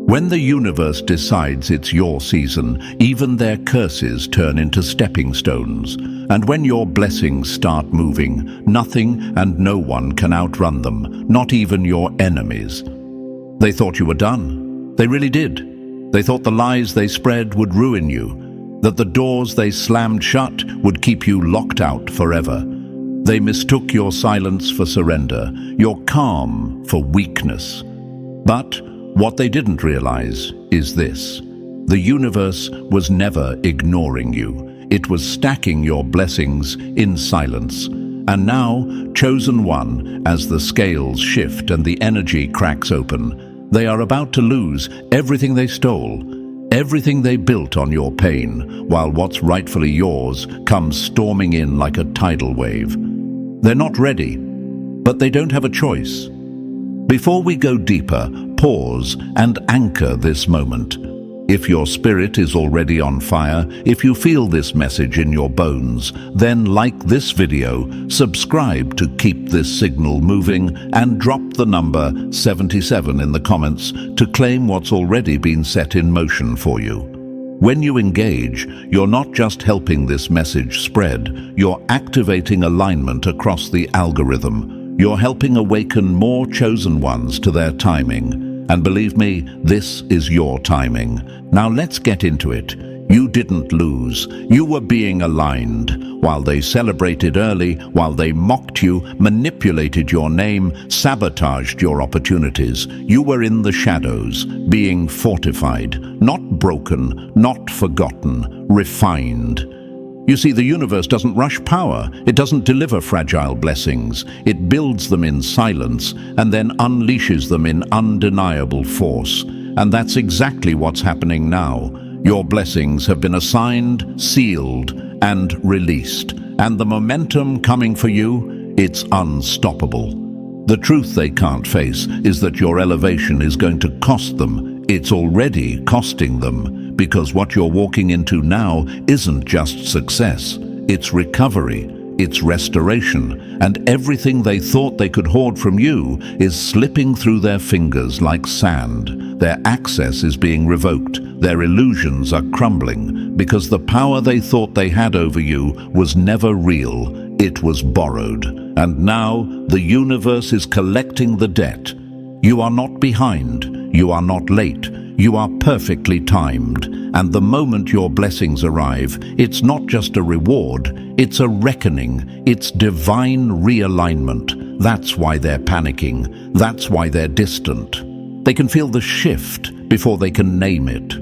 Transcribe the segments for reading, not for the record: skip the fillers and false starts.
When the universe decides it's your season, even their curses turn into stepping stones. And when your blessings start moving, nothing and no one can outrun them, not even your enemies. They thought you were done. They really did. They thought the lies they spread would ruin you, that the doors they slammed shut would keep you locked out forever. They mistook your silence for surrender, your calm for weakness. But what they didn't realize is this: the universe was never ignoring you. It was stacking your blessings in silence. And now, chosen one, as the scales shift and the energy cracks open, they are about to lose everything they stole, everything they built on your pain, while what's rightfully yours comes storming in like a tidal wave. They're not ready, but they don't have a choice. Before we go deeper, pause and anchor this moment. If your spirit is already on fire, if you feel this message in your bones, then like this video, subscribe to keep this signal moving, and drop the number 77 in the comments to claim what's already been set in motion for you. When you engage, you're not just helping this message spread, you're activating alignment across the algorithm. You're helping awaken more chosen ones to their timing. And believe me, this is your timing. Now let's get into it. You didn't lose. You were being aligned. While they celebrated early, while they mocked you, manipulated your name, sabotaged your opportunities, you were in the shadows, being fortified, not broken, not forgotten, refined. You see, the universe doesn't rush power. It doesn't deliver fragile blessings. It builds them in silence and then unleashes them in undeniable force. And that's exactly what's happening now. Your blessings have been assigned, sealed, and released. And the momentum coming for you, it's unstoppable. The truth they can't face is that your elevation is going to cost them. It's already costing them. Because what you're walking into now isn't just success, it's recovery, it's restoration, and everything they thought they could hoard from you is slipping through their fingers like sand. Their access is being revoked, their illusions are crumbling, because the power they thought they had over you was never real, it was borrowed. And now the universe is collecting the debt. You are not behind, you are not late. You are perfectly timed, and the moment your blessings arrive, it's not just a reward, it's a reckoning, it's divine realignment. That's why they're panicking, that's why they're distant. They can feel the shift before they can name it.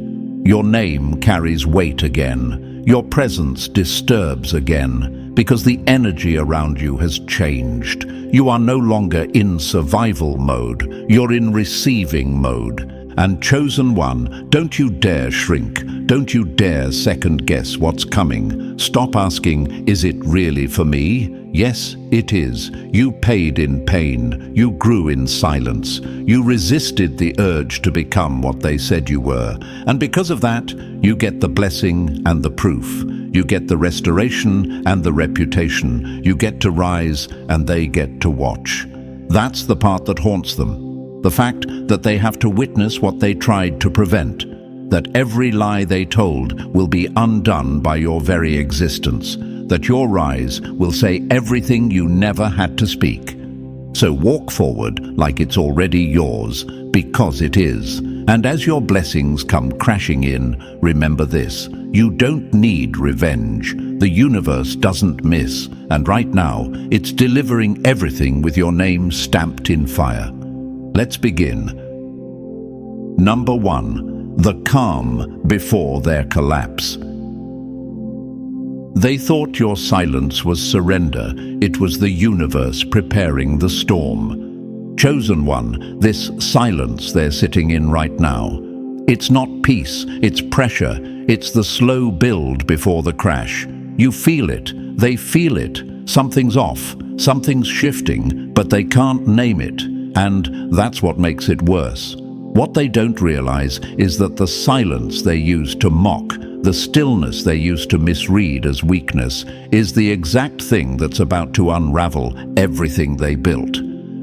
Your name carries weight again, your presence disturbs again, because the energy around you has changed. You are no longer in survival mode, you're in receiving mode. And chosen one, don't you dare shrink. Don't you dare second guess what's coming. Stop asking, is it really for me? Yes, it is. You paid in pain. You grew in silence. You resisted the urge to become what they said you were. And because of that, you get the blessing and the proof. You get the restoration and the reputation. You get to rise and they get to watch. That's the part that haunts them. The fact that they have to witness what they tried to prevent, that every lie they told will be undone by your very existence, that your rise will say everything you never had to speak. So walk forward like it's already yours, because it is. And as your blessings come crashing in, remember this: you don't need revenge. The universe doesn't miss, and right now, it's delivering everything with your name stamped in fire. Let's begin. Number 1. The calm before their collapse. They thought your silence was surrender. It was the universe preparing the storm. Chosen one, this silence they're sitting in right now. It's not peace, it's pressure. It's the slow build before the crash. You feel it, they feel it. Something's off, something's shifting, but they can't name it. And that's what makes it worse. What they don't realize is that the silence they use to mock, the stillness they use to misread as weakness, is the exact thing that's about to unravel everything they built.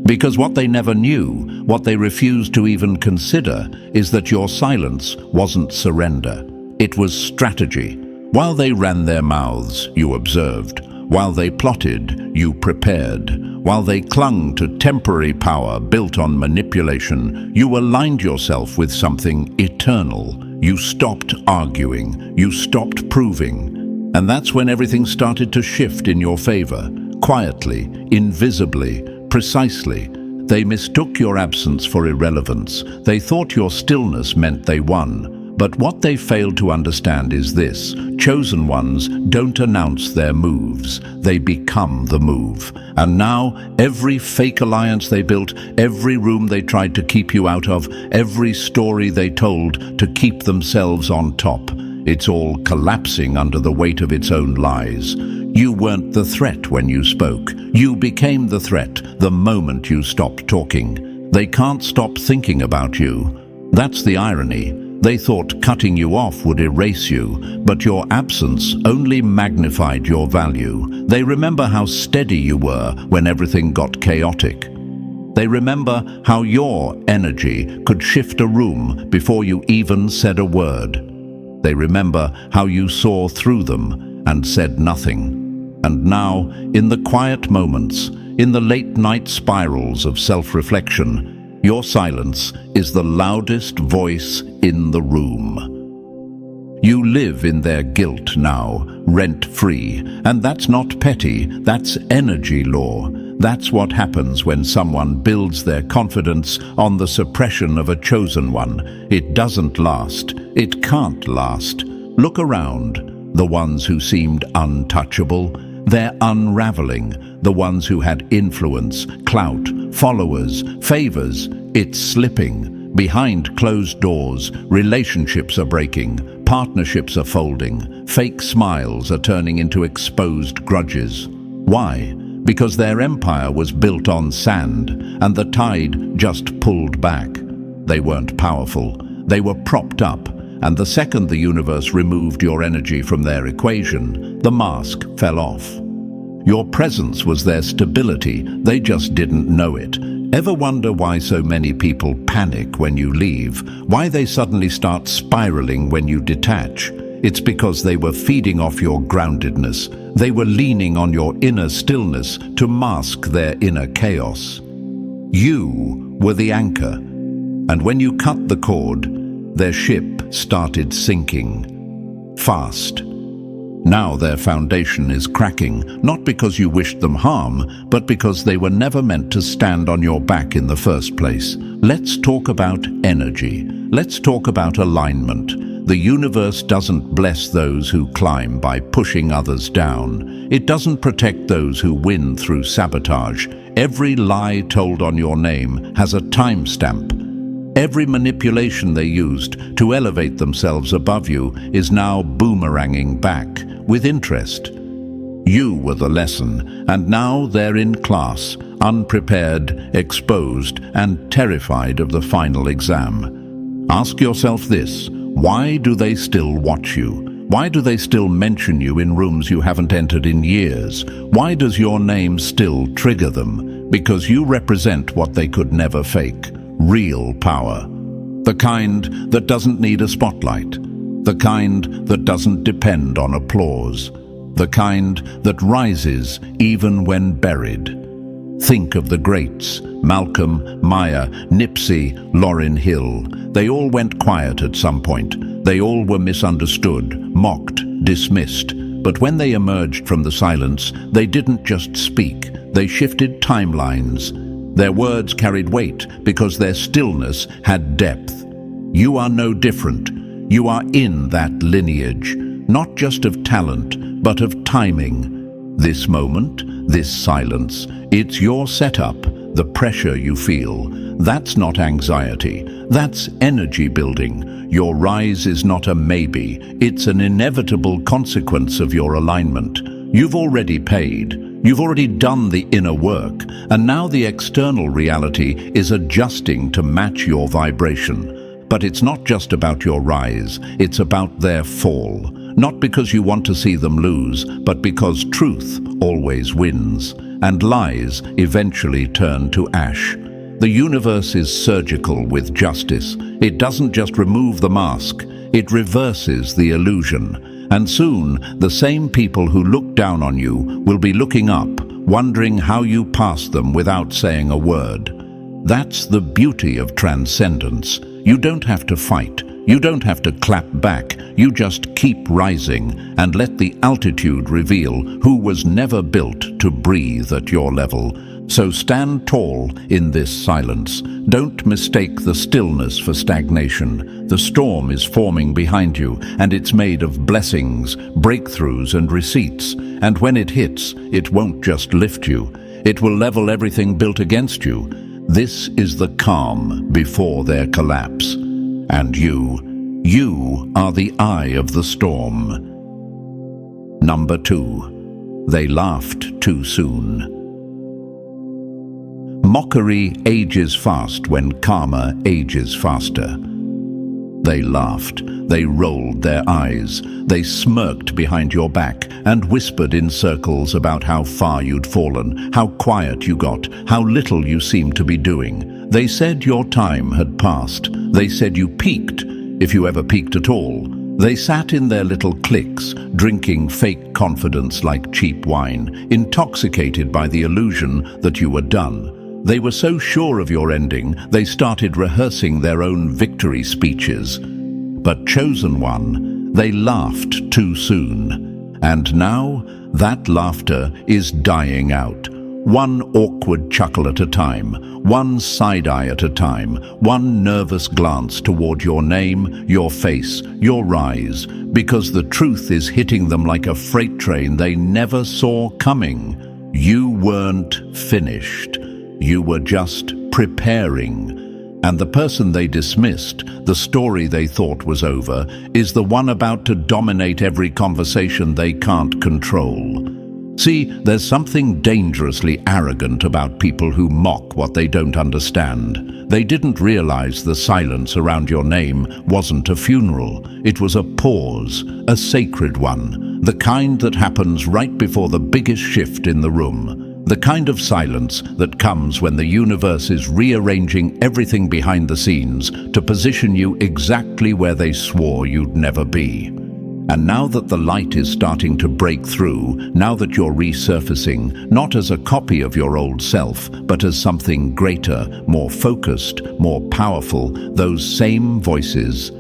Because what they never knew, what they refused to even consider, is that your silence wasn't surrender. It was strategy. While they ran their mouths, you observed. While they plotted, you prepared. While they clung to temporary power built on manipulation, you aligned yourself with something eternal. You stopped arguing. You stopped proving. And that's when everything started to shift in your favor. Quietly, invisibly, precisely. They mistook your absence for irrelevance. They thought your stillness meant they won. But what they failed to understand is this: chosen ones don't announce their moves, they become the move. And now, every fake alliance they built, every room they tried to keep you out of, every story they told to keep themselves on top, it's all collapsing under the weight of its own lies. You weren't the threat when you spoke. You became the threat the moment you stopped talking. They can't stop thinking about you. That's the irony. They thought cutting you off would erase you, but your absence only magnified your value. They remember how steady you were when everything got chaotic. They remember how your energy could shift a room before you even said a word. They remember how you saw through them and said nothing. And now, in the quiet moments, in the late-night spirals of self-reflection, your silence is the loudest voice in the room. You live in their guilt now, rent-free, and that's not petty, that's energy law. That's what happens when someone builds their confidence on the suppression of a chosen one. It doesn't last. It can't last. Look around. The ones who seemed untouchable, they're unraveling. The ones who had influence, clout, followers, favors, it's slipping. Behind closed doors, relationships are breaking, partnerships are folding, fake smiles are turning into exposed grudges. Why? Because their empire was built on sand, and the tide just pulled back. They weren't powerful. They were propped up, and the second the universe removed your energy from their equation, the mask fell off. Your presence was their stability, they just didn't know it. Ever wonder why so many people panic when you leave? Why they suddenly start spiraling when you detach? It's because they were feeding off your groundedness. They were leaning on your inner stillness to mask their inner chaos. You were the anchor, and when you cut the cord, their ship started sinking. Fast. Now their foundation is cracking, not because you wished them harm, but because they were never meant to stand on your back in the first place. Let's talk about energy. Let's talk about alignment. The universe doesn't bless those who climb by pushing others down. It doesn't protect those who win through sabotage. Every lie told on your name has a timestamp. Every manipulation they used to elevate themselves above you is now boomeranging back with interest. You were the lesson, and now they're in class, unprepared, exposed, and terrified of the final exam. Ask yourself this: why do they still watch you? Why do they still mention you in rooms you haven't entered in years? Why does your name still trigger them? Because you represent what they could never fake. Real power. The kind that doesn't need a spotlight. The kind that doesn't depend on applause. The kind that rises even when buried. Think of the greats: Malcolm, Maya, Nipsey, Lauryn Hill. They all went quiet at some point. They all were misunderstood, mocked, dismissed. But when they emerged from the silence, they didn't just speak. They shifted timelines. Their words carried weight because their stillness had depth. You are no different. You are in that lineage, not just of talent, but of timing. This moment, this silence, it's your setup, the pressure you feel. That's not anxiety, that's energy building. Your rise is not a maybe, it's an inevitable consequence of your alignment. You've already paid. You've already done the inner work, and now the external reality is adjusting to match your vibration. But it's not just about your rise, it's about their fall. Not because you want to see them lose, but because truth always wins. and lies eventually turn to ash. The universe is surgical with justice. It doesn't just remove the mask, it reverses the illusion. And soon, the same people who look down on you will be looking up, wondering how you passed them without saying a word. That's the beauty of transcendence. You don't have to fight. You don't have to clap back. You just keep rising and let the altitude reveal who was never built to breathe at your level. So stand tall in this silence. Don't mistake the stillness for stagnation. The storm is forming behind you, and it's made of blessings, breakthroughs, and receipts. And when it hits, it won't just lift you. It will level everything built against you. This is the calm before their collapse. And you are the eye of the storm. Number 2. They laughed too soon. Mockery ages fast when karma ages faster. They laughed, they rolled their eyes, they smirked behind your back and whispered in circles about how far you'd fallen, how quiet you got, how little you seemed to be doing. They said your time had passed. They said you peaked, if you ever peaked at all. They sat in their little cliques, drinking fake confidence like cheap wine, intoxicated by the illusion that you were done. They were so sure of your ending, they started rehearsing their own victory speeches. But chosen one, they laughed too soon. And now, that laughter is dying out. One awkward chuckle at a time, one side-eye at a time, one nervous glance toward your name, your face, your rise, because the truth is hitting them like a freight train they never saw coming. You weren't finished. You were just preparing. And the person they dismissed, the story they thought was over, is the one about to dominate every conversation they can't control. See, there's something dangerously arrogant about people who mock what they don't understand. They didn't realize the silence around your name wasn't a funeral. It was a pause, a sacred one, the kind that happens right before the biggest shift in the room. The kind of silence that comes when the universe is rearranging everything behind the scenes to position you exactly where they swore you'd never be. And now that the light is starting to break through, now that you're resurfacing, not as a copy of your old self, but as something greater, more focused, more powerful, those same voices,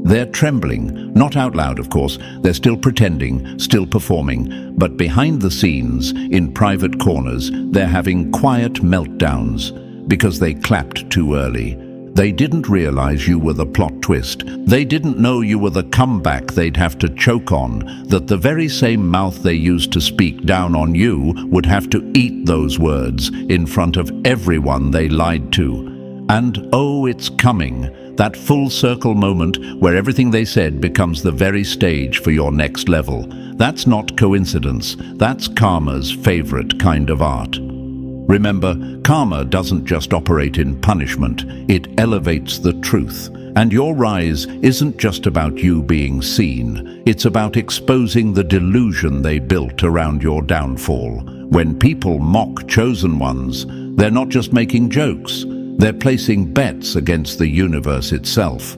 they're trembling, not out loud, of course. They're still pretending, still performing, but behind the scenes, in private corners, they're having quiet meltdowns because they clapped too early. They didn't realize you were the plot twist. They didn't know you were the comeback they'd have to choke on, that the very same mouth they used to speak down on you would have to eat those words in front of everyone they lied to. And oh, it's coming. That full circle moment where everything they said becomes the very stage for your next level. That's not coincidence. That's karma's favorite kind of art. Remember, karma doesn't just operate in punishment. It elevates the truth. And your rise isn't just about you being seen. It's about exposing the delusion they built around your downfall. When people mock chosen ones, they're not just making jokes. They're placing bets against the universe itself.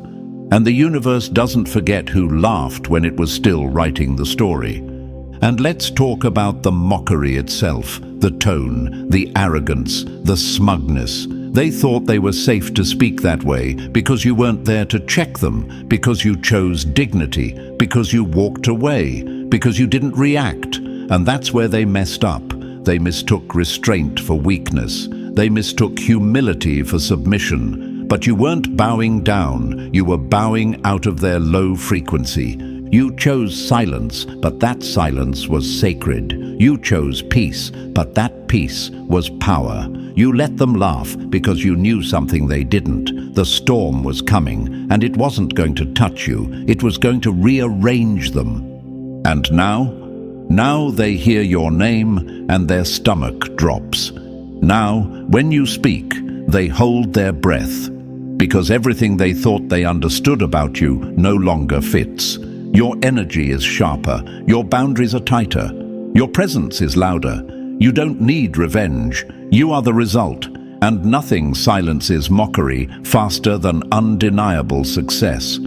And the universe doesn't forget who laughed when it was still writing the story. And let's talk about the mockery itself, the tone, the arrogance, the smugness. They thought they were safe to speak that way because you weren't there to check them, because you chose dignity, because you walked away, because you didn't react. And that's where they messed up. They mistook restraint for weakness. They mistook humility for submission. But you weren't bowing down, you were bowing out of their low frequency. You chose silence, but that silence was sacred. You chose peace, but that peace was power. You let them laugh because you knew something they didn't. The storm was coming, and it wasn't going to touch you. It was going to rearrange them. And now they hear your name and their stomach drops. Now, when you speak, they hold their breath, because everything they thought they understood about you no longer fits. Your energy is sharper, your boundaries are tighter, your presence is louder. You don't need revenge. You are the result, and nothing silences mockery faster than undeniable success.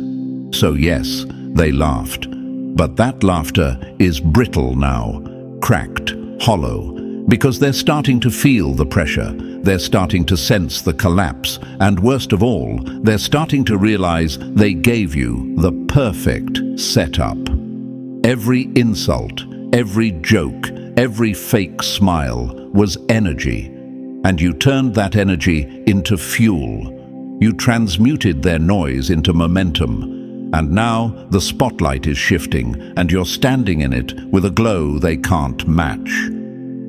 So yes, they laughed. But that laughter is brittle now, cracked, hollow, because they're starting to feel the pressure. They're starting to sense the collapse, and worst of all, they're starting to realize they gave you the perfect setup. Every insult, every joke, every fake smile was energy, and you turned that energy into fuel. You transmuted their noise into momentum, and now the spotlight is shifting, and you're standing in it with a glow they can't match.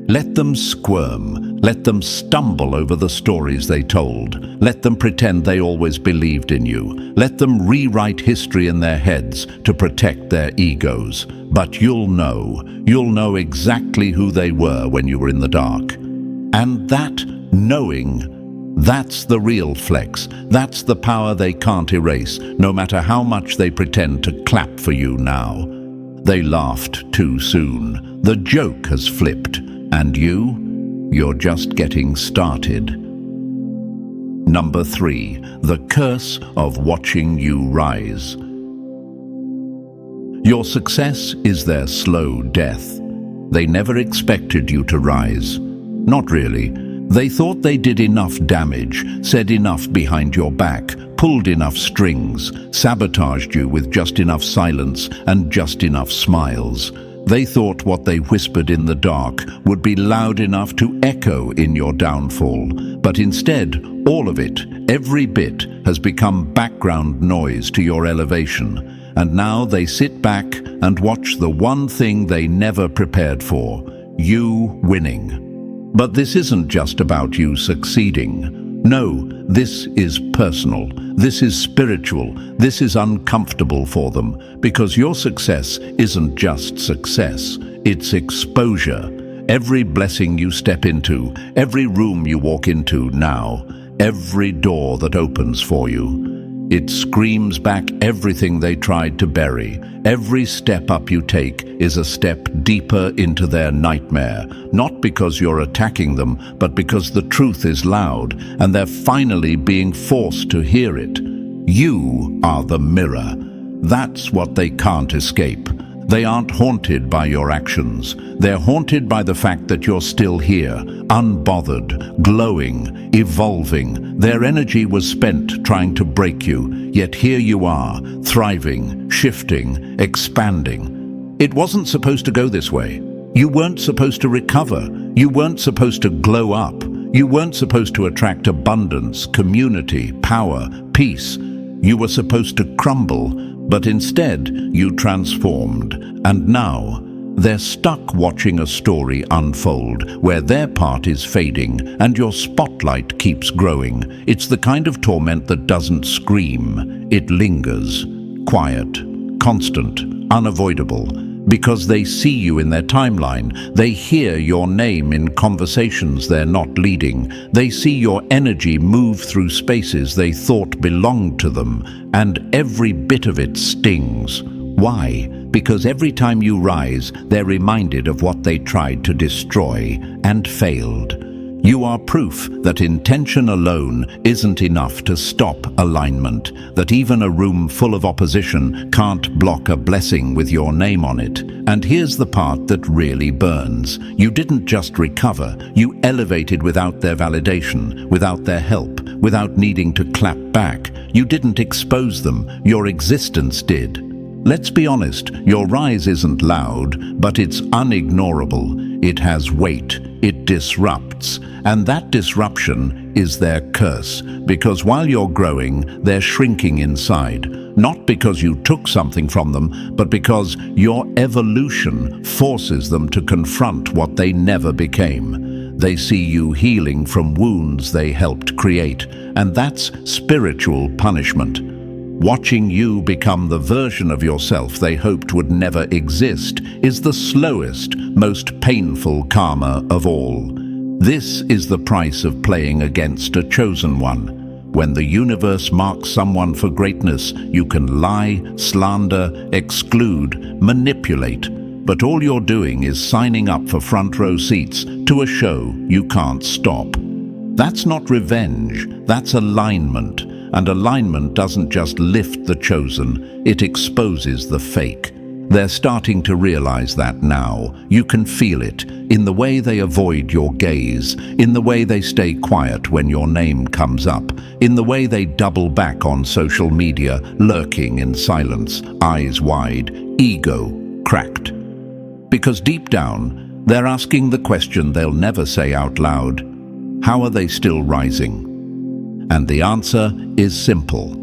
Let them squirm. Let them stumble over the stories they told. Let them pretend they always believed in you. Let them rewrite history in their heads to protect their egos. But you'll know exactly who they were when you were in the dark. And that knowing, that's the real flex. That's the power they can't erase, no matter how much they pretend to clap for you now. They laughed too soon. The joke has flipped. And you're just getting started. Number 3, the curse of watching you rise. Your success is their slow death. They never expected you to rise. Not really. They thought they did enough damage, said enough behind your back, pulled enough strings, sabotaged you with just enough silence and just enough smiles. They thought what they whispered in the dark would be loud enough to echo in your downfall. But instead, all of it, every bit, has become background noise to your elevation. And now they sit back and watch the one thing they never prepared for, you winning. But this isn't just about you succeeding. No, this is personal. This is spiritual. This is uncomfortable for them, because your success isn't just success. It's exposure. Every blessing you step into, every room you walk into now, every door that opens for you. It screams back everything they tried to bury. Every step up you take is a step deeper into their nightmare, not because you're attacking them, but because the truth is loud, and they're finally being forced to hear it. You are the mirror. That's what they can't escape. They aren't haunted by your actions. They're haunted by the fact that you're still here, unbothered, glowing, evolving. Their energy was spent trying to break you, yet here you are, thriving, shifting, expanding. It wasn't supposed to go this way. You weren't supposed to recover. You weren't supposed to glow up. You weren't supposed to attract abundance, community, power, peace. You were supposed to crumble, but instead you transformed. And now they're stuck watching a story unfold where their part is fading and your spotlight keeps growing. It's the kind of torment that doesn't scream. It lingers, quiet, constant, unavoidable. Because they see you in their timeline, they hear your name in conversations they're not leading, they see your energy move through spaces they thought belonged to them, and every bit of it stings. Why? Because every time you rise, they're reminded of what they tried to destroy and failed. You are proof that intention alone isn't enough to stop alignment, that even a room full of opposition can't block a blessing with your name on it. And here's the part that really burns. You didn't just recover, you elevated without their validation, without their help, without needing to clap back. You didn't expose them, your existence did. Let's be honest, your rise isn't loud, but it's unignorable. It has weight, it disrupts, and that disruption is their curse, because while you're growing, they're shrinking inside. Not because you took something from them, but because your evolution forces them to confront what they never became. They see you healing from wounds they helped create, and that's spiritual punishment. Watching you become the version of yourself they hoped would never exist is the slowest, most painful karma of all. This is the price of playing against a chosen one. When the universe marks someone for greatness, you can lie, slander, exclude, manipulate. but all you're doing is signing up for front row seats to a show you can't stop. That's not revenge, that's alignment. And alignment doesn't just lift the chosen, it exposes the fake. They're starting to realize that now. You can feel it in the way they avoid your gaze, in the way they stay quiet when your name comes up, in the way they double back on social media, lurking in silence, eyes wide, ego cracked. Because deep down, they're asking the question they'll never say out loud: how are they still rising? And the answer is simple.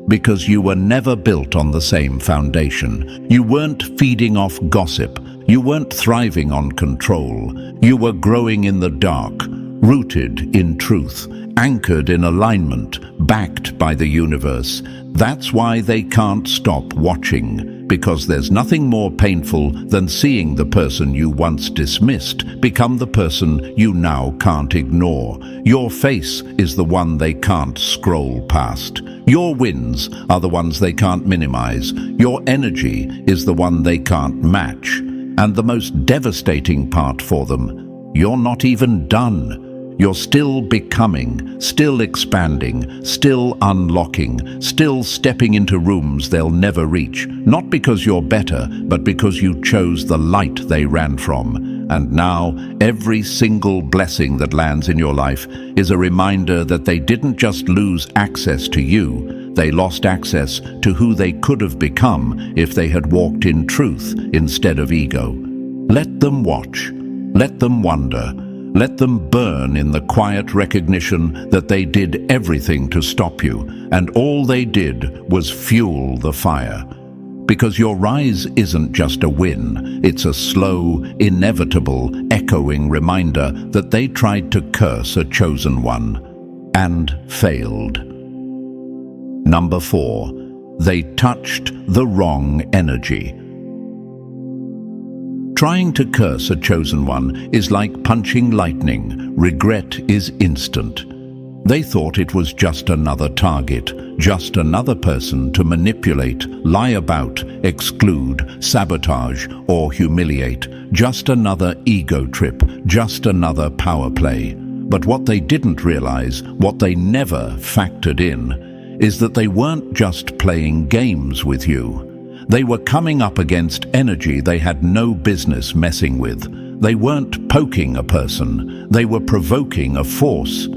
Because you were never built on the same foundation. You weren't feeding off gossip. You weren't thriving on control. You were growing in the dark, rooted in truth, anchored in alignment, backed by the universe. That's why they can't stop watching, because there's nothing more painful than seeing the person you once dismissed become the person you now can't ignore. Your face is the one they can't scroll past. Your wins are the ones they can't minimize. Your energy is the one they can't match. And the most devastating part for them, you're not even done. You're still becoming, still expanding, still unlocking, still stepping into rooms they'll never reach. Not because you're better, but because you chose the light they ran from. And now, every single blessing that lands in your life is a reminder that they didn't just lose access to you, they lost access to who they could have become if they had walked in truth instead of ego. Let them watch. Let them wonder. Let them burn in the quiet recognition that they did everything to stop you, and all they did was fuel the fire. Because your rise isn't just a win, it's a slow, inevitable, echoing reminder that they tried to curse a chosen one, and failed. Number 4, they touched the wrong energy. Trying to curse a chosen one is like punching lightning. Regret is instant. They thought it was just another target, just another person to manipulate, lie about, exclude, sabotage, or humiliate. Just another ego trip, just another power play. But what they didn't realize, what they never factored in, is that they weren't just playing games with you. They were coming up against energy they had no business messing with. They weren't poking a person, they were provoking a force.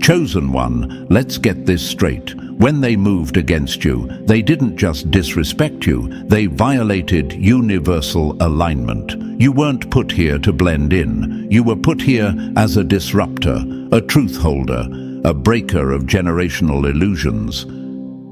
Chosen one, let's get this straight. When they moved against you, they didn't just disrespect you, they violated universal alignment. You weren't put here to blend in. You were put here as a disruptor, a truth holder, a breaker of generational illusions.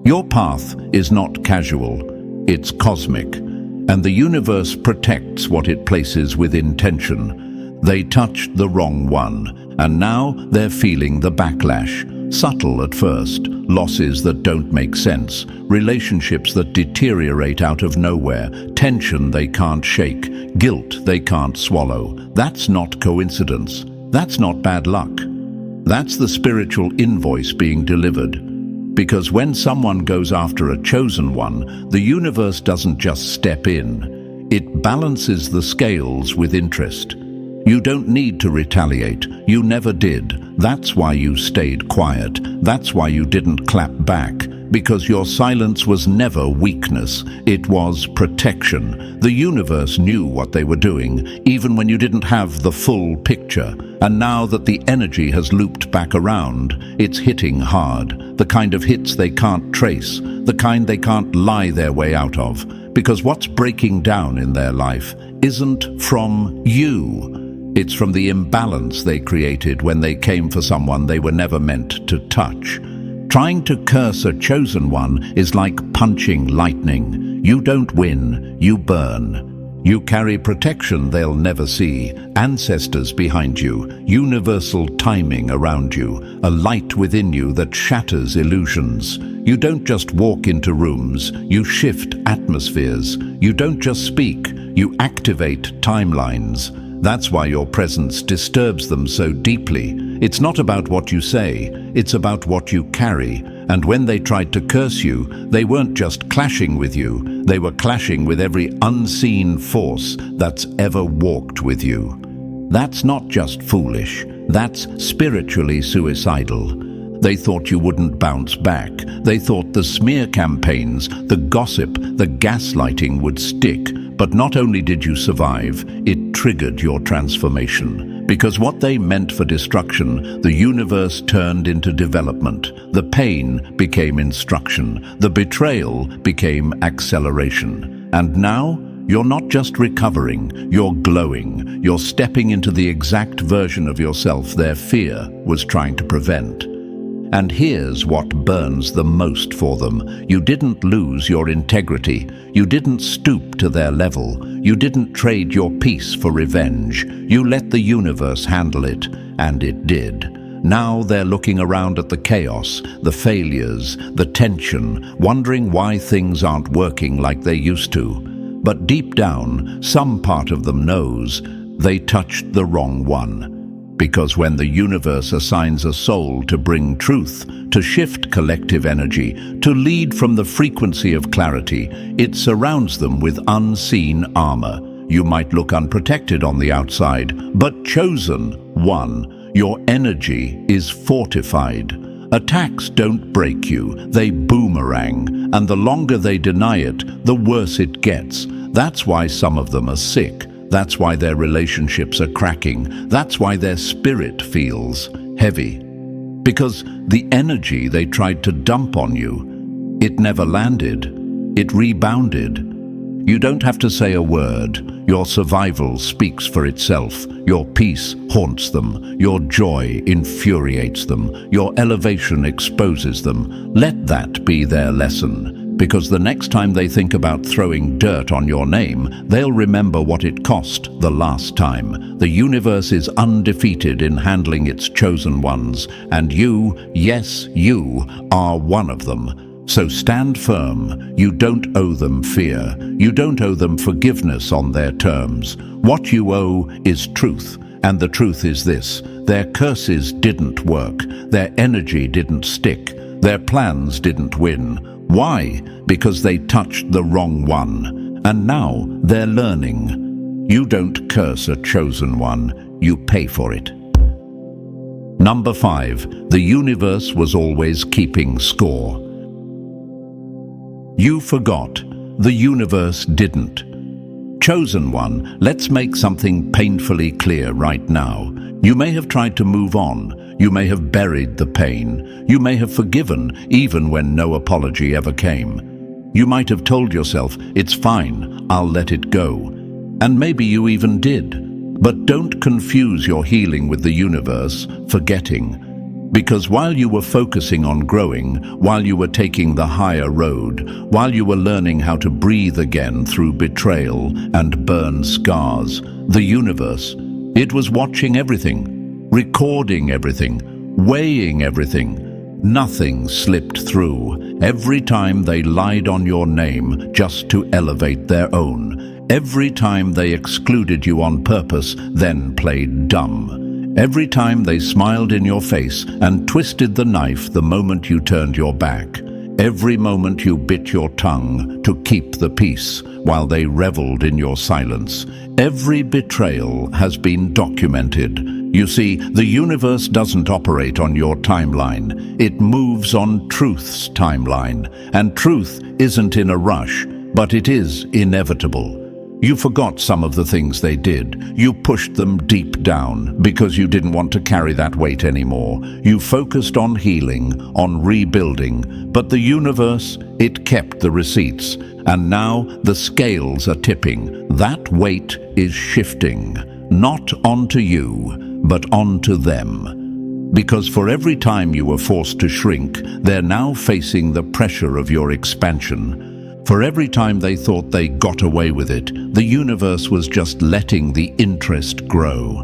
Your path is not casual. It's cosmic, and the universe protects what it places with intention. They touched the wrong one, and now they're feeling the backlash. Subtle at first, losses that don't make sense, relationships that deteriorate out of nowhere, tension they can't shake, guilt they can't swallow. That's not coincidence. That's not bad luck. That's the spiritual invoice being delivered. Because when someone goes after a chosen one, the universe doesn't just step in. It balances the scales with interest. You don't need to retaliate. You never did. That's why you stayed quiet. That's why you didn't clap back. Because your silence was never weakness. It was protection. The universe knew what they were doing, even when you didn't have the full picture. And now that the energy has looped back around, it's hitting hard. The kind of hits they can't trace. The kind they can't lie their way out of. Because what's breaking down in their life isn't from you. It's from the imbalance they created when they came for someone they were never meant to touch. Trying to curse a chosen one is like punching lightning. You don't win, you burn. You carry protection they'll never see, ancestors behind you, universal timing around you, a light within you that shatters illusions. You don't just walk into rooms, you shift atmospheres. You don't just speak, you activate timelines. That's why your presence disturbs them so deeply. It's not about what you say, it's about what you carry. And when they tried to curse you, they weren't just clashing with you, they were clashing with every unseen force that's ever walked with you. That's not just foolish, that's spiritually suicidal. They thought you wouldn't bounce back. They thought the smear campaigns, the gossip, the gaslighting would stick. But not only did you survive, it triggered your transformation. Because what they meant for destruction, the universe turned into development. The pain became instruction. The betrayal became acceleration. And now, you're not just recovering, you're glowing. You're stepping into the exact version of yourself their fear was trying to prevent. And here's what burns the most for them. You didn't lose your integrity. You didn't stoop to their level. You didn't trade your peace for revenge. You let the universe handle it, and it did. Now they're looking around at the chaos, the failures, the tension, wondering why things aren't working like they used to. But deep down, some part of them knows they touched the wrong one. Because when the universe assigns a soul to bring truth, to shift collective energy, to lead from the frequency of clarity, it surrounds them with unseen armor. You might look unprotected on the outside, but chosen one. Your energy is fortified. Attacks don't break you, they boomerang, and the longer they deny it, the worse it gets. That's why some of them are sick. That's why their relationships are cracking. That's why their spirit feels heavy. Because the energy they tried to dump on you, it never landed. It rebounded. You don't have to say a word. Your survival speaks for itself. Your peace haunts them. Your joy infuriates them. Your elevation exposes them. Let that be their lesson. Because the next time they think about throwing dirt on your name, they'll remember what it cost the last time. The universe is undefeated in handling its chosen ones, and you, yes, you, are one of them. So stand firm. You don't owe them fear. You don't owe them forgiveness on their terms. What you owe is truth, and the truth is this: their curses didn't work, their energy didn't stick, their plans didn't win. Why? Because they touched the wrong one. And now they're learning. You don't curse a chosen one, you pay for it. Number 5. The universe was always keeping score. You forgot. The universe didn't. Chosen one, let's make something painfully clear right now. You may have tried to move on. You may have buried the pain. You may have forgiven, even when no apology ever came. You might have told yourself, it's fine, I'll let it go. And maybe you even did. But don't confuse your healing with the universe forgetting. Because while you were focusing on growing, while you were taking the higher road, while you were learning how to breathe again through betrayal and burn scars, the universe, it was watching everything, recording everything, weighing everything. Nothing slipped through. Every time they lied on your name just to elevate their own. Every time they excluded you on purpose, then played dumb. Every time they smiled in your face and twisted the knife the moment you turned your back. Every moment you bit your tongue to keep the peace while they reveled in your silence. Every betrayal has been documented. You see, the universe doesn't operate on your timeline. It moves on truth's timeline. And truth isn't in a rush, but it is inevitable. You forgot some of the things they did. You pushed them deep down because you didn't want to carry that weight anymore. You focused on healing, on rebuilding. But the universe, it kept the receipts. And now the scales are tipping. That weight is shifting. Not onto you, but onto them. Because for every time you were forced to shrink, they're now facing the pressure of your expansion. For every time they thought they got away with it, the universe was just letting the interest grow.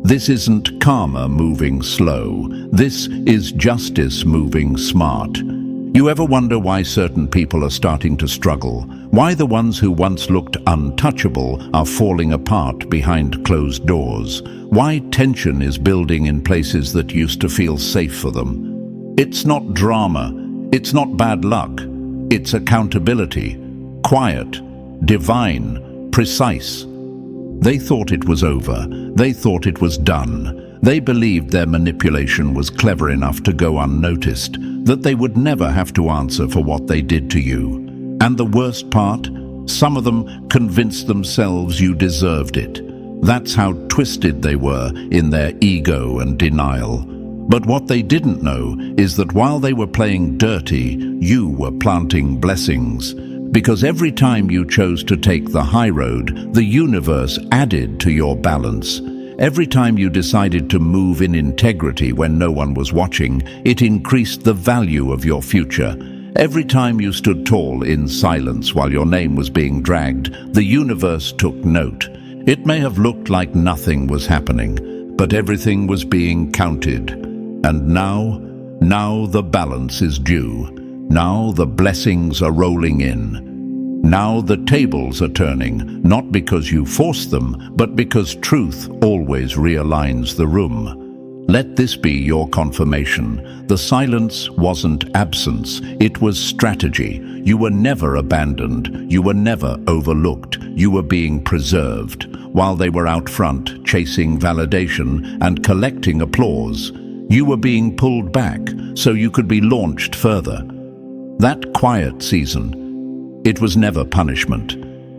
This isn't karma moving slow. This is justice moving smart. You ever wonder why certain people are starting to struggle? Why the ones who once looked untouchable are falling apart behind closed doors? Why tension is building in places that used to feel safe for them? It's not drama. It's not bad luck. It's accountability. Quiet, divine, precise. They thought it was over. They thought it was done. They believed their manipulation was clever enough to go unnoticed, that they would never have to answer for what they did to you. And the worst part? Some of them convinced themselves you deserved it. That's how twisted they were in their ego and denial. But what they didn't know is that while they were playing dirty, you were planting blessings. Because every time you chose to take the high road, the universe added to your balance. Every time you decided to move in integrity when no one was watching, it increased the value of your future. Every time you stood tall in silence while your name was being dragged, the universe took note. It may have looked like nothing was happening, but everything was being counted. And now the balance is due. Now the blessings are rolling in. Now the tables are turning, not because you force them, but because truth always realigns the room. Let this be your confirmation. The silence wasn't absence, it was strategy. You were never abandoned, you were never overlooked, you were being preserved. While they were out front, chasing validation and collecting applause, you were being pulled back so you could be launched further. That quiet season, it was never punishment,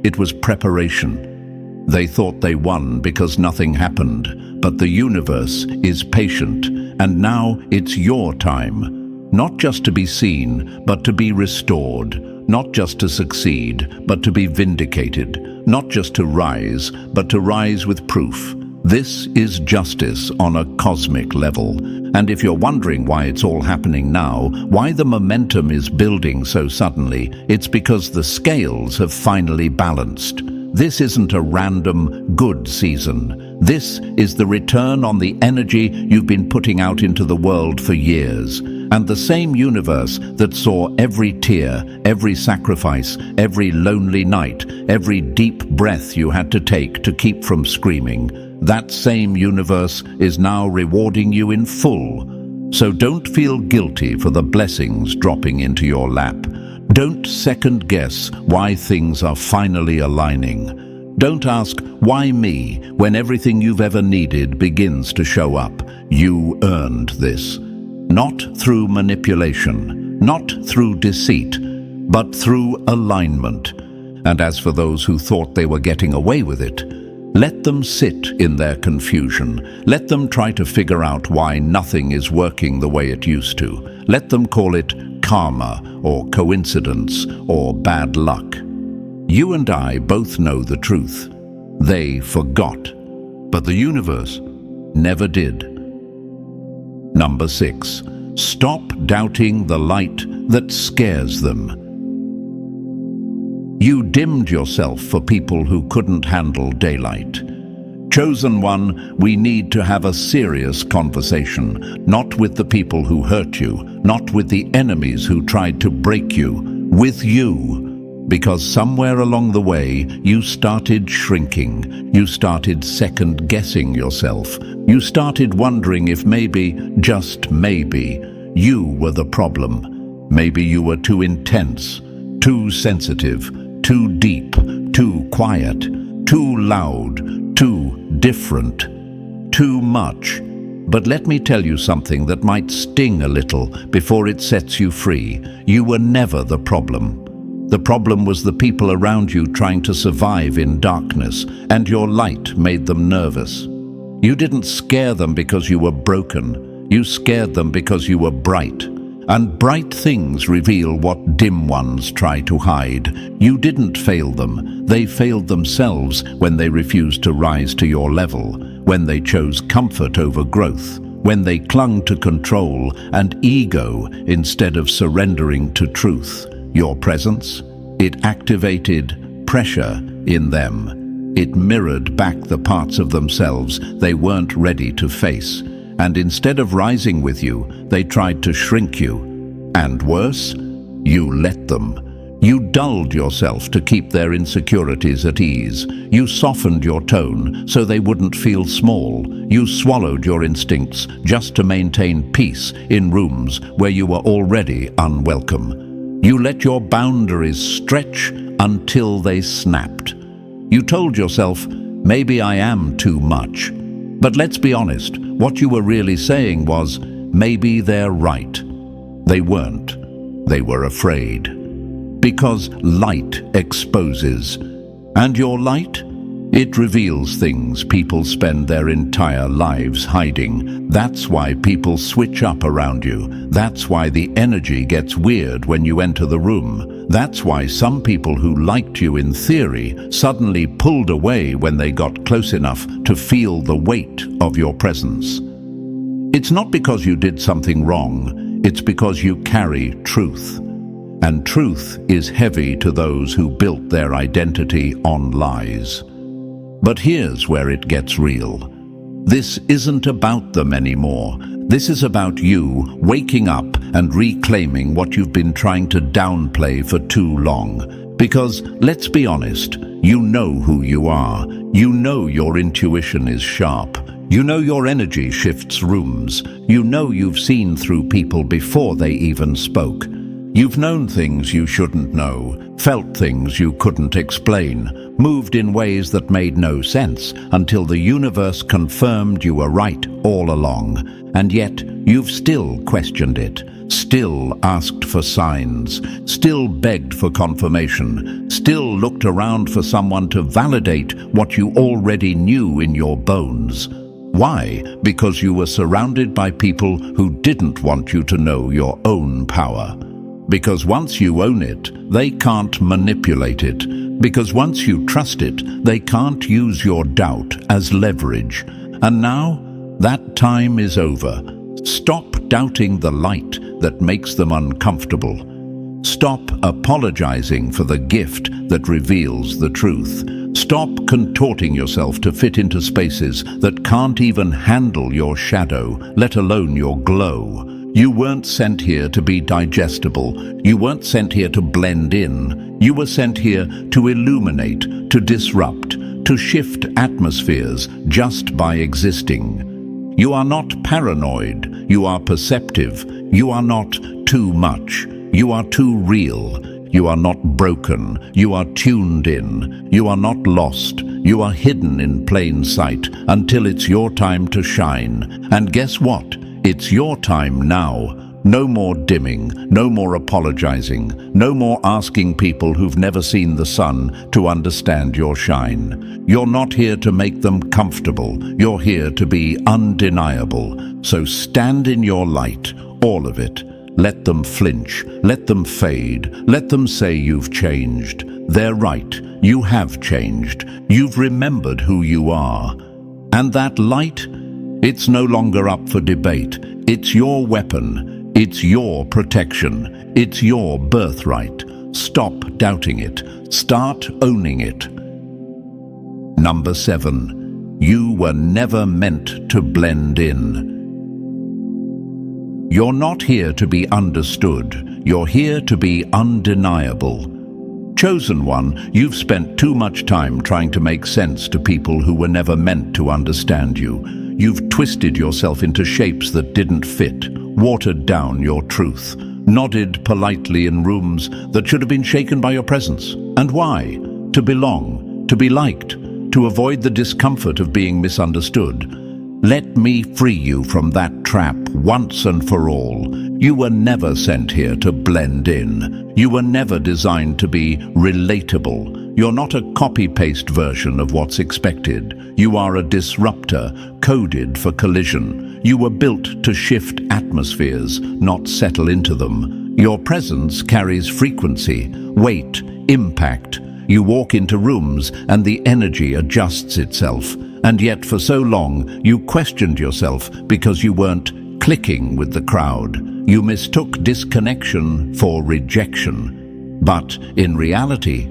it was preparation. They thought they won because nothing happened, but the universe is patient, and now it's your time. Not just to be seen, but to be restored. Not just to succeed, but to be vindicated. Not just to rise, but to rise with proof. This is justice on a cosmic level. And if you're wondering why it's all happening now, why the momentum is building so suddenly, it's because the scales have finally balanced. This isn't a random good season. This is the return on the energy you've been putting out into the world for years. And the same universe that saw every tear, every sacrifice, every lonely night, every deep breath you had to take to keep from screaming, that same universe is now rewarding you in full. So don't feel guilty for the blessings dropping into your lap. Don't second guess why things are finally aligning. Don't ask, why me, when everything you've ever needed begins to show up. You earned this. Not through manipulation, not through deceit, but through alignment. And as for those who thought they were getting away with it, let them sit in their confusion. Let them try to figure out why nothing is working the way it used to. Let them call it karma or coincidence or bad luck. You and I both know the truth. They forgot, but the universe never did. Number 6, stop doubting the light that scares them. You dimmed yourself for people who couldn't handle daylight. Chosen one, we need to have a serious conversation, not with the people who hurt you, not with the enemies who tried to break you, with you. Because somewhere along the way, you started shrinking. You started second-guessing yourself. You started wondering if maybe, just maybe, you were the problem. Maybe you were too intense, too sensitive, too deep, too quiet, too loud, too different, too much. But let me tell you something that might sting a little before it sets you free. You were never the problem. The problem was the people around you trying to survive in darkness, and your light made them nervous. You didn't scare them because you were broken. You scared them because you were bright. And bright things reveal what dim ones try to hide. You didn't fail them. They failed themselves when they refused to rise to your level, when they chose comfort over growth, when they clung to control and ego instead of surrendering to truth. Your presence, it activated pressure in them. It mirrored back the parts of themselves they weren't ready to face. And instead of rising with you, they tried to shrink you. And worse, you let them. You dulled yourself to keep their insecurities at ease. You softened your tone so they wouldn't feel small. You swallowed your instincts just to maintain peace in rooms where you were already unwelcome. You let your boundaries stretch until they snapped. You told yourself, maybe I am too much. But let's be honest, what you were really saying was, maybe they're right. They weren't. They were afraid. Because light exposes. And your light? It reveals things people spend their entire lives hiding. That's why people switch up around you. That's why the energy gets weird when you enter the room. That's why some people who liked you in theory suddenly pulled away when they got close enough to feel the weight of your presence. It's not because you did something wrong. It's because you carry truth. And truth is heavy to those who built their identity on lies. But here's where it gets real. This isn't about them anymore. This is about you waking up and reclaiming what you've been trying to downplay for too long. Because, let's be honest, you know who you are. You know your intuition is sharp. You know your energy shifts rooms. You know you've seen through people before they even spoke. You've known things you shouldn't know, felt things you couldn't explain, moved in ways that made no sense until the universe confirmed you were right all along. And yet, you've still questioned it, still asked for signs, still begged for confirmation, still looked around for someone to validate what you already knew in your bones. Why? Because you were surrounded by people who didn't want you to know your own power. Because once you own it, they can't manipulate it. Because once you trust it, they can't use your doubt as leverage. And now, that time is over. Stop doubting the light that makes them uncomfortable. Stop apologizing for the gift that reveals the truth. Stop contorting yourself to fit into spaces that can't even handle your shadow, let alone your glow. You weren't sent here to be digestible. You weren't sent here to blend in. You were sent here to illuminate, to disrupt, to shift atmospheres just by existing. You are not paranoid. You are perceptive. You are not too much. You are too real. You are not broken. You are tuned in. You are not lost. You are hidden in plain sight until it's your time to shine. And guess what? It's your time now. No more dimming, no more apologizing, no more asking people who've never seen the sun to understand your shine. You're not here to make them comfortable. You're here to be undeniable. So stand in your light, all of it. Let them flinch, let them fade, let them say you've changed. They're right, you have changed. You've remembered who you are. And that light, it's no longer up for debate. It's your weapon. It's your protection. It's your birthright. Stop doubting it. Start owning it. Number 7. You were never meant to blend in. You're not here to be understood. You're here to be undeniable. Chosen one, you've spent too much time trying to make sense to people who were never meant to understand you. You've twisted yourself into shapes that didn't fit, watered down your truth, nodded politely in rooms that should have been shaken by your presence. And why? To belong, to be liked, to avoid the discomfort of being misunderstood. Let me free you from that trap once and for all. You were never sent here to blend in. You were never designed to be relatable. You're not a copy-paste version of what's expected. You are a disruptor, coded for collision. You were built to shift atmospheres, not settle into them. Your presence carries frequency, weight, impact. You walk into rooms and the energy adjusts itself. And yet for so long, you questioned yourself because you weren't clicking with the crowd. You mistook disconnection for rejection. But in reality,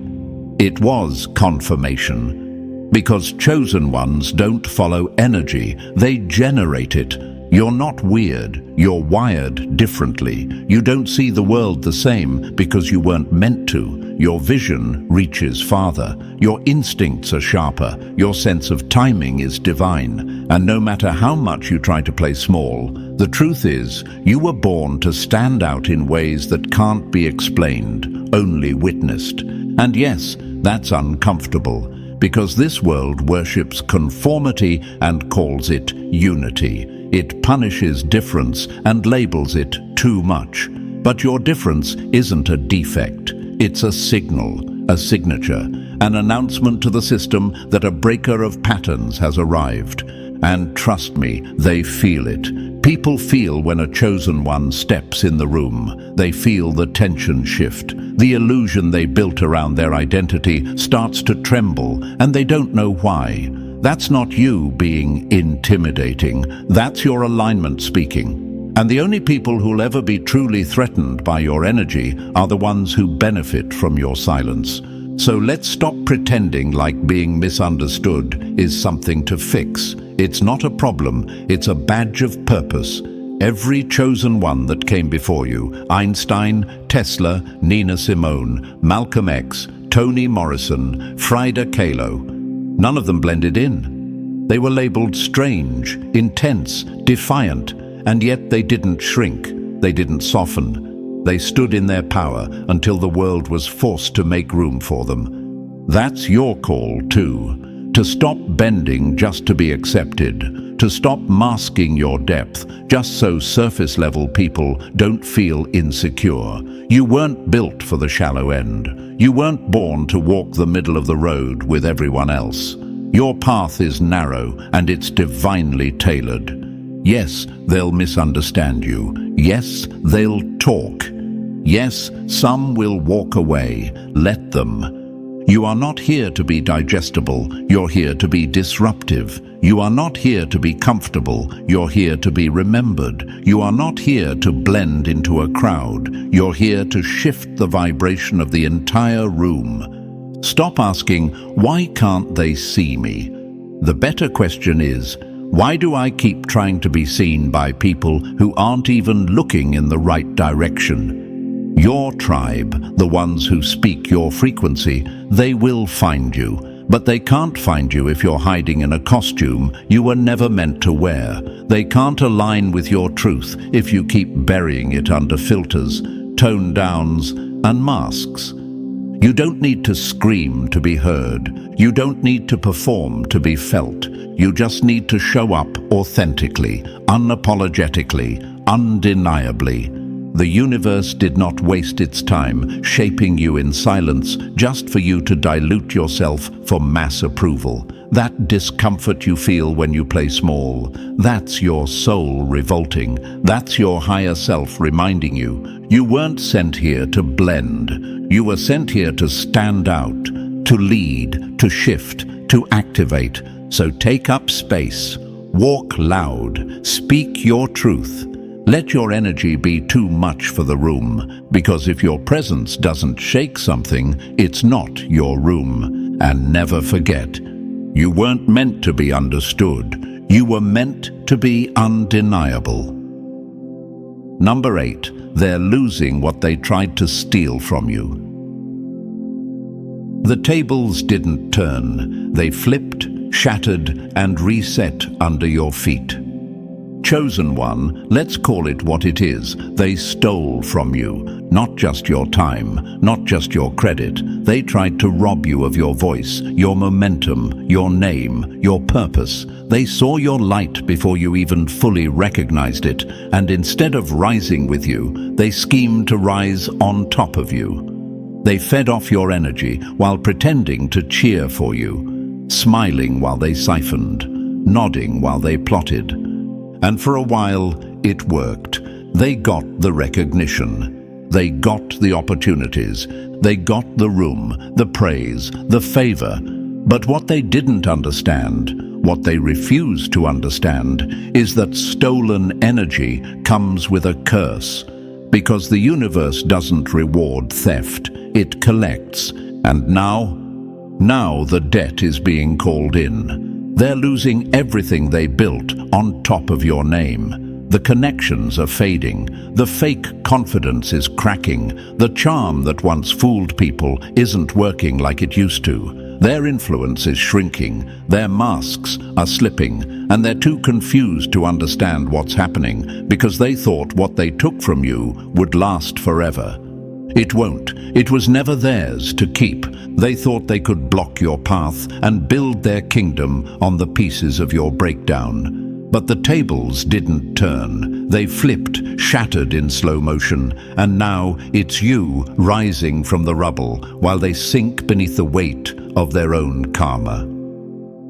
it was confirmation. Because chosen ones don't follow energy, they generate it. You're not weird, you're wired differently. You don't see the world the same because you weren't meant to. Your vision reaches farther. Your instincts are sharper. Your sense of timing is divine. And no matter how much you try to play small, the truth is, you were born to stand out in ways that can't be explained, only witnessed. And yes, that's uncomfortable, because this world worships conformity and calls it unity. It punishes difference and labels it too much. But your difference isn't a defect. It's a signal, a signature, an announcement to the system that a breaker of patterns has arrived. And trust me, they feel it. People feel when a chosen one steps in the room. They feel the tension shift. The illusion they built around their identity starts to tremble, and they don't know why. That's not you being intimidating. That's your alignment speaking. And the only people who'll ever be truly threatened by your energy are the ones who benefit from your silence. So let's stop pretending like being misunderstood is something to fix. It's not a problem, it's a badge of purpose. Every chosen one that came before you, Einstein, Tesla, Nina Simone, Malcolm X, Toni Morrison, Frida Kahlo, none of them blended in. They were labeled strange, intense, defiant, and yet they didn't shrink, they didn't soften. They stood in their power until the world was forced to make room for them. That's your call too, to stop bending just to be accepted, to stop masking your depth just so surface-level people don't feel insecure. You weren't built for the shallow end. You weren't born to walk the middle of the road with everyone else. Your path is narrow and it's divinely tailored. Yes, they'll misunderstand you. Yes, they'll talk. Yes, some will walk away. Let them. You are not here to be digestible. You're here to be disruptive. You are not here to be comfortable. You're here to be remembered. You are not here to blend into a crowd. You're here to shift the vibration of the entire room. Stop asking, why can't they see me? The better question is, why do I keep trying to be seen by people who aren't even looking in the right direction? Your tribe, the ones who speak your frequency, they will find you. But they can't find you if you're hiding in a costume you were never meant to wear. They can't align with your truth if you keep burying it under filters, tone downs, and masks. You don't need to scream to be heard. You don't need to perform to be felt. You just need to show up authentically, unapologetically, undeniably. The universe did not waste its time shaping you in silence just for you to dilute yourself for mass approval. That discomfort you feel when you play small, that's your soul revolting. That's your higher self reminding you, you weren't sent here to blend. You were sent here to stand out, to lead, to shift, to activate. So take up space, walk loud, speak your truth. Let your energy be too much for the room, because if your presence doesn't shake something, it's not your room. And never forget, you weren't meant to be understood. You were meant to be undeniable. Number 8, they're losing what they tried to steal from you. The tables didn't turn. They flipped, shattered, and reset under your feet. Chosen one, let's call it what it is. They stole from you, not just your time, not just your credit. They tried to rob you of your voice, your momentum, your name, your purpose. They saw your light before you even fully recognized it, and instead of rising with you, they schemed to rise on top of you. They fed off your energy while pretending to cheer for you, smiling while they siphoned, nodding while they plotted. And for a while, it worked. They got the recognition. They got the opportunities. They got the room, the praise, the favor. But what they didn't understand, what they refused to understand, is that stolen energy comes with a curse. Because the universe doesn't reward theft, it collects. And now the debt is being called in. They're losing everything they built on top of your name. The connections are fading. The fake confidence is cracking. The charm that once fooled people isn't working like it used to. Their influence is shrinking. Their masks are slipping, and they're too confused to understand what's happening because they thought what they took from you would last forever. It won't. It was never theirs to keep. They thought they could block your path and build their kingdom on the pieces of your breakdown. But the tables didn't turn. They flipped, shattered in slow motion, and now it's you rising from the rubble while they sink beneath the weight of their own karma.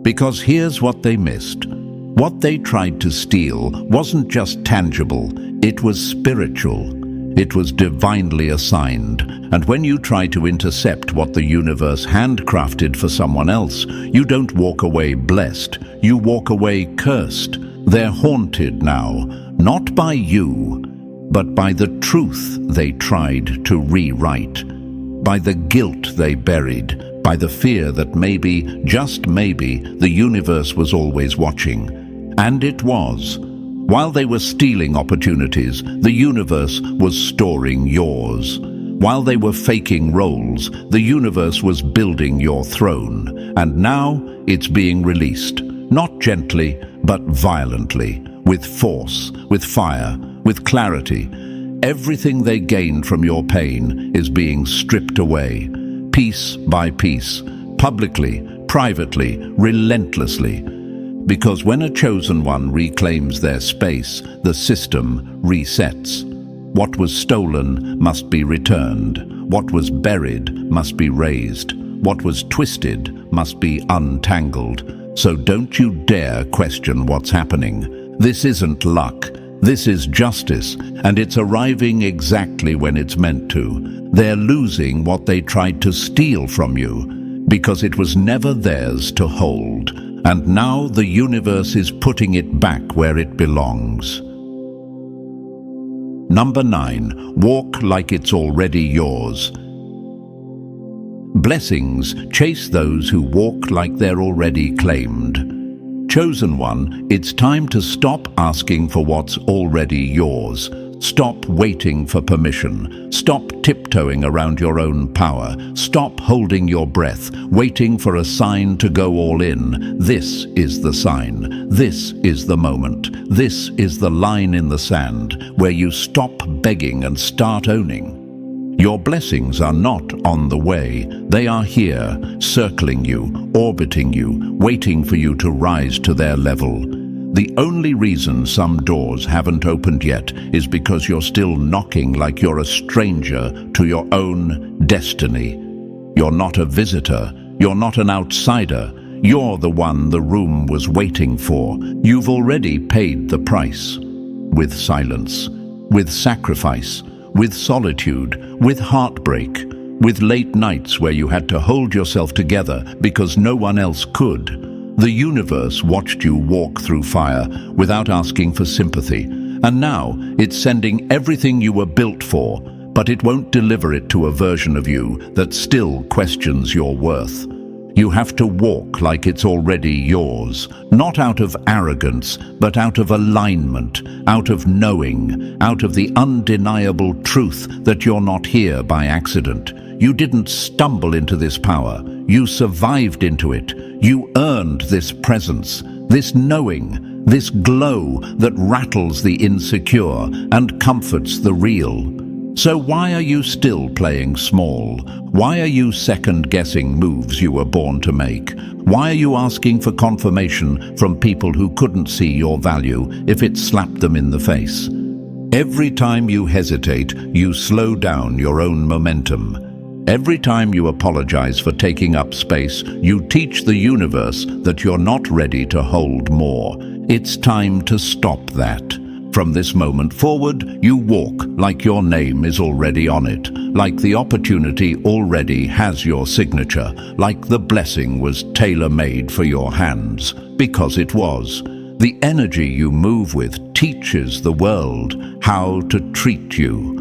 Because here's what they missed. What they tried to steal wasn't just tangible, it was spiritual. It was divinely assigned, and when you try to intercept what the universe handcrafted for someone else, you don't walk away blessed, you walk away cursed. They're haunted now, not by you, but by the truth they tried to rewrite, by the guilt they buried, by the fear that maybe, just maybe, the universe was always watching. And it was. While they were stealing opportunities, the universe was storing yours. While they were faking roles, the universe was building your throne. And now it's being released, not gently, but violently, with force, with fire, with clarity. Everything they gained from your pain is being stripped away, piece by piece, publicly, privately, relentlessly. Because when a chosen one reclaims their space, the system resets. What was stolen must be returned. What was buried must be raised. What was twisted must be untangled. So don't you dare question what's happening. This isn't luck. This is justice, and it's arriving exactly when it's meant to. They're losing what they tried to steal from you, because it was never theirs to hold. And now the universe is putting it back where it belongs. Number 9, walk like it's already yours. Blessings chase those who walk like they're already claimed. Chosen one, it's time to stop asking for what's already yours. Stop waiting for permission. Stop tiptoeing around your own power. Stop holding your breath, waiting for a sign to go all in. This is the sign. This is the moment. This is the line in the sand where you stop begging and start owning. Your blessings are not on the way. They are here, circling you, orbiting you, waiting for you to rise to their level. The only reason some doors haven't opened yet is because you're still knocking like you're a stranger to your own destiny. You're not a visitor. You're not an outsider. You're the one the room was waiting for. You've already paid the price. With silence, with sacrifice, with solitude, with heartbreak, with late nights where you had to hold yourself together because no one else could. The universe watched you walk through fire without asking for sympathy, and now it's sending everything you were built for, but it won't deliver it to a version of you that still questions your worth. You have to walk like it's already yours, not out of arrogance, but out of alignment, out of knowing, out of the undeniable truth that you're not here by accident. You didn't stumble into this power. You survived into it. You earned this presence, this knowing, this glow that rattles the insecure and comforts the real. So why are you still playing small? Why are you second-guessing moves you were born to make? Why are you asking for confirmation from people who couldn't see your value if it slapped them in the face? Every time you hesitate, you slow down your own momentum. Every time you apologize for taking up space, you teach the universe that you're not ready to hold more. It's time to stop that. From this moment forward, you walk like your name is already on it, like the opportunity already has your signature, like the blessing was tailor-made for your hands, because it was. The energy you move with teaches the world how to treat you.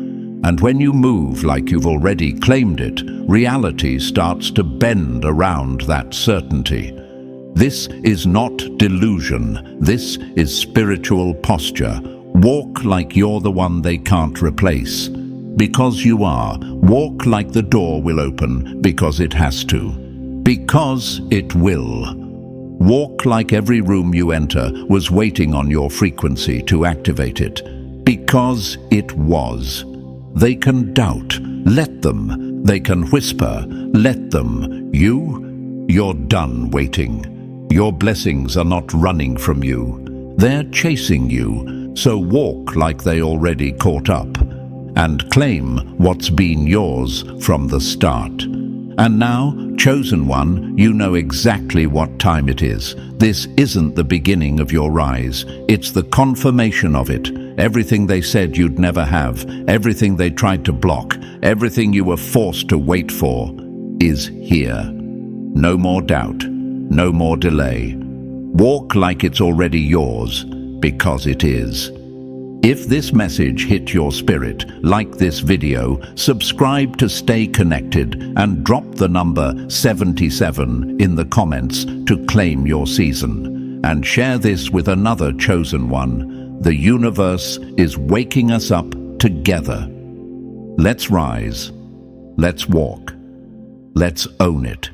And when you move like you've already claimed it, reality starts to bend around that certainty. This is not delusion. This is spiritual posture. Walk like you're the one they can't replace. Because you are. Walk like the door will open because it has to. Because it will. Walk like every room you enter was waiting on your frequency to activate it. Because it was. They can doubt. Let them. They can whisper. Let them. You're done waiting. Your blessings are not running from you. They're chasing you. So walk like they already caught up. And claim what's been yours from the start. And now, chosen one, you know exactly what time it is. This isn't the beginning of your rise. It's the confirmation of it. Everything they said you'd never have, everything they tried to block, everything you were forced to wait for, is here. No more doubt, no more delay. Walk like it's already yours, because it is. If this message hit your spirit, like this video, subscribe to stay connected, and drop the number 77 in the comments to claim your season. And share this with another chosen one. The universe is waking us up together. Let's rise. Let's walk. Let's own it.